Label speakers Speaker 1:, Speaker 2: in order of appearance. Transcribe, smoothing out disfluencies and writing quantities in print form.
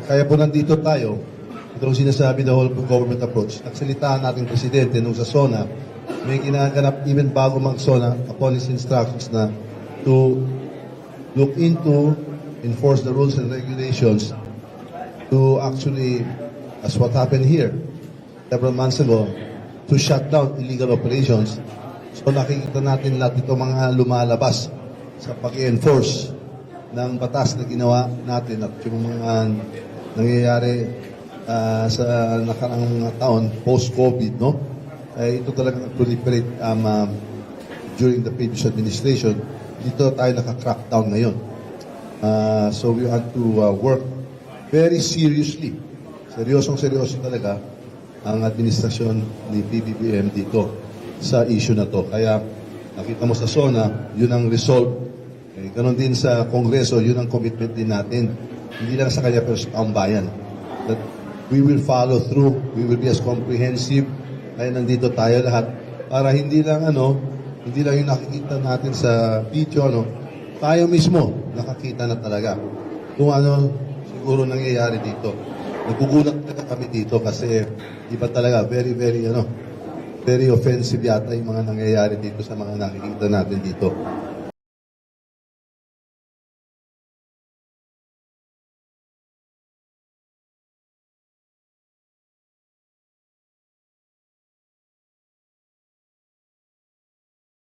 Speaker 1: kaya po nandito tayo, itong sinasabi the whole government approach, nagsalitaan natin presidente nung sa SONA, may ginaganap even bago mag-SONA upon his instructions na to look into, enforce the rules and regulations to actually, as what happened here several months ago, to shut down illegal operations. So nakikita natin lahat ito mga lumalabas sa pag-enforce ng batas na ginawa natin at yung mga nangyayari sa nakarang taon post-COVID, no? Ito talaga proliferate during the previous administration. Dito tayo naka-crackdown ngayon. So we had to work very seriously. Seryosong-seryoso talaga ang administrasyon ni PBBM dito sa issue na to. Kaya nakita mo sa SONA, yun ang resolve. Ganon din sa Kongreso, yun ang commitment din natin. Hindi lang sa kanya pero sa taong bayan. That we will follow through, we will be as comprehensive. Kaya nandito tayo lahat para hindi lang yung nakikita natin sa video, tayo mismo nakakita na talaga kung ano siguro nangyayari dito. Nagugulat talaga kami dito kasi iba talaga, very, very offensive yata yung mga nangyayari dito sa mga nakikita natin dito.